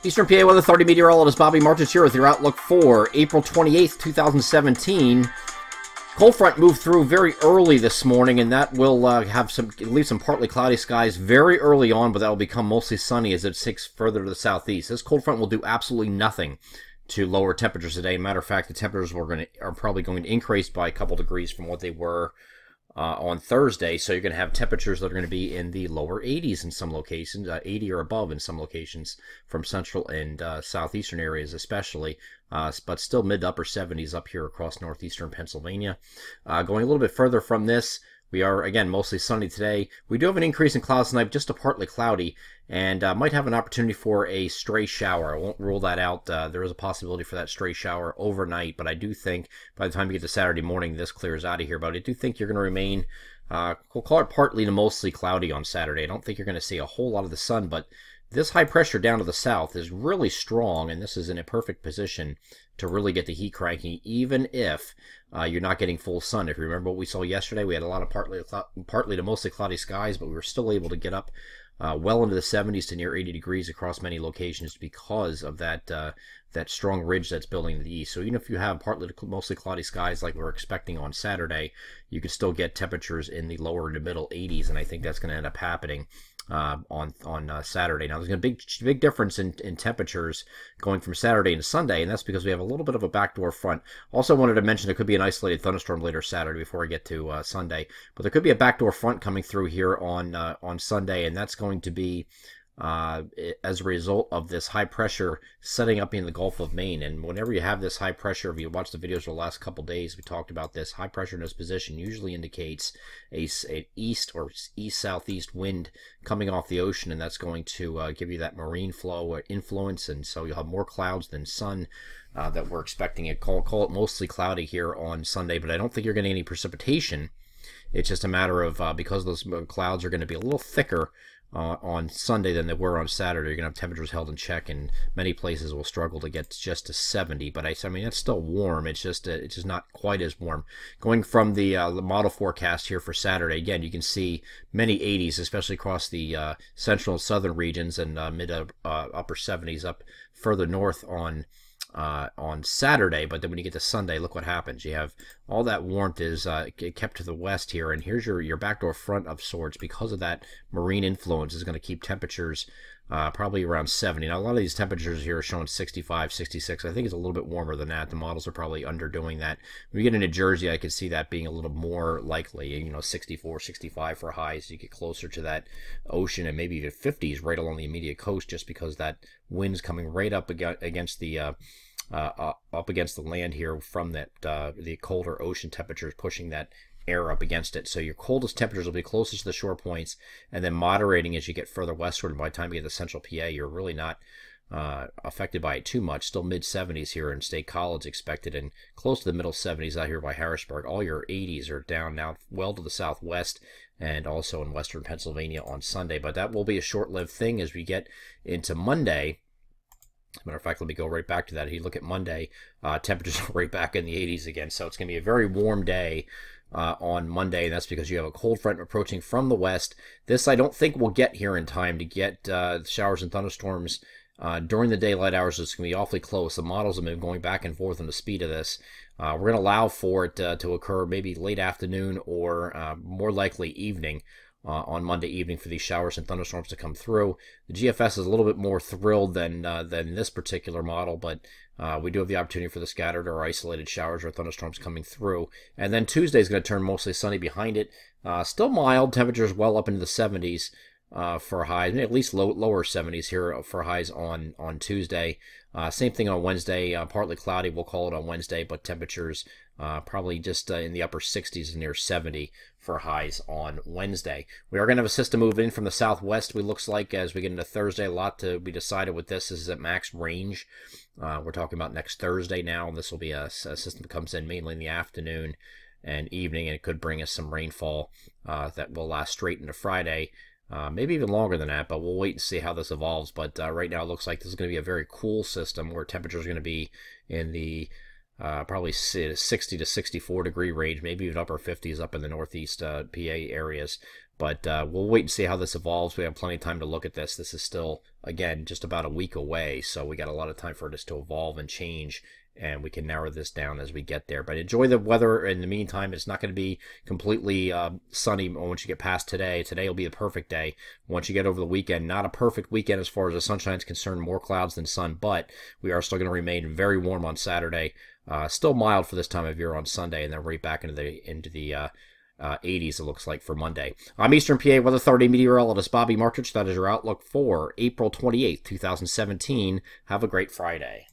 Eastern PA Weather 30 meteorologist Bobby Martins here with your outlook for April 28th, 2017. Cold front moved through very early this morning, and that will leave some partly cloudy skies very early on, but that will become mostly sunny as it sinks further to the southeast. This cold front will do absolutely nothing to lower temperatures today. Matter of fact, the temperatures are probably going to increase by a couple degrees from what they were on Thursday, so you're going to have temperatures that are going to be in the lower 80s in some locations, 80 or above in some locations from central and southeastern areas especially, but still mid to upper 70s up here across northeastern Pennsylvania. Going a little bit further from this, we are, again, mostly sunny today. We do have an increase in clouds tonight, just a partly cloudy, and might have an opportunity for a stray shower. I won't rule that out. There is a possibility for that stray shower overnight, but I do think by the time you get to Saturday morning, this clears out of here. But I do think you're going to remain, we'll call it partly to mostly cloudy on Saturday. I don't think you're going to see a whole lot of the sun, but this high pressure down to the south is really strong, and this is in a perfect position to really get the heat cranking, even if you're not getting full sun. If you remember what we saw yesterday, we had a lot of partly to mostly cloudy skies, but we were still able to get up well into the 70s to near 80 degrees across many locations because of that strong ridge that's building to the east. So even if you have partly to mostly cloudy skies like we're expecting on Saturday, you could still get temperatures in the lower to middle 80s, and I think that's going to end up happening on Saturday. Now, there's going to be a big difference in temperatures going from Saturday into Sunday, and that's because we have a little bit of a backdoor front. Also wanted to mention there could be an isolated thunderstorm later Saturday before I get to Sunday, but there could be a backdoor front coming through here on Sunday, and that's going to be as a result of this high pressure setting up in the Gulf of Maine. And whenever you have this high pressure, if you watch the videos for the last couple days, we talked about this. High pressure in this position usually indicates an east or east-southeast wind coming off the ocean, and that's going to give you that marine flow or influence, and so you'll have more clouds than sun that we're expecting. Call it mostly cloudy here on Sunday, but I don't think you're getting any precipitation. It's just a matter of, because those clouds are going to be a little thicker on Sunday than they were on Saturday, you're going to have temperatures held in check, and many places will struggle to get just to 70. But I mean, it's still warm. It's just not quite as warm. Going from the model forecast here for Saturday, again, you can see many 80s, especially across the central and southern regions, and mid upper 70s up further north on Saturday. But then when you get to Sunday, look what happens. You have all that warmth is kept to the west here, and here's your backdoor front of sorts. Because of that marine influence is going to keep temperatures probably around 70. Now, a lot of these temperatures here are showing 65, 66. I think it's a little bit warmer than that. The models are probably underdoing that. When you get into Jersey, I could see that being a little more likely, 64, 65 for highs. You get closer to that ocean, and maybe even 50s right along the immediate coast, just because that wind's coming right up against the up against the land here from that the colder ocean temperatures pushing that air up against it. So your coldest temperatures will be closest to the shore points, and then moderating as you get further westward. And by the time you get to central PA, you're really not affected by it too much. Still mid 70s here in State College expected, and close to the middle 70s out here by Harrisburg. All your 80s are down now well to the southwest, and also in western Pennsylvania on Sunday. But that will be a short-lived thing as we get into Monday. As a matter of fact, let me go right back to that. If you look at Monday, temperatures are right back in the 80s again. So it's going to be a very warm day on Monday, and that's because you have a cold front approaching from the west. This I don't think we'll get here in time to get showers and thunderstorms during the daylight hours. It's going to be awfully close. The models have been going back and forth on the speed of this. We're going to allow for it to occur maybe late afternoon or more likely evening. On Monday evening for these showers and thunderstorms to come through. The GFS is a little bit more thrilled than this particular model, but we do have the opportunity for the scattered or isolated showers or thunderstorms coming through. And then Tuesday is going to turn mostly sunny behind it. Still mild, temperatures well up into the 70s for highs, at least lower 70s here for highs on Tuesday. Same thing on Wednesday, partly cloudy, we'll call it on Wednesday, but temperatures probably just in the upper 60s, near 70 for highs on Wednesday. We are going to have a system move in from the southwest, it looks like, as we get into Thursday. A lot to be decided with this. This is at max range. We're talking about next Thursday now. This will be a system that comes in mainly in the afternoon and evening, and it could bring us some rainfall that will last straight into Friday. Maybe even longer than that, but we'll wait and see how this evolves. But right now it looks like this is going to be a very cool system where temperatures are going to be in the probably 60 to 64 degree range, maybe even upper 50s up in the northeast PA areas. But we'll wait and see how this evolves. We have plenty of time to look at this. This is still, again, just about a week away, so we got a lot of time for this to evolve and change, and we can narrow this down as we get there. But enjoy the weather. In the meantime, it's not going to be completely sunny once you get past today. Today will be the perfect day. Once you get over the weekend, not a perfect weekend as far as the sunshine is concerned, more clouds than sun, but we are still going to remain very warm on Saturday. Still mild for this time of year on Sunday, and then right back into the 80s, it looks like, for Monday. I'm Eastern PA Weather Authority meteorologist Bobby Martich. That is your outlook for April 28th, 2017. Have a great Friday.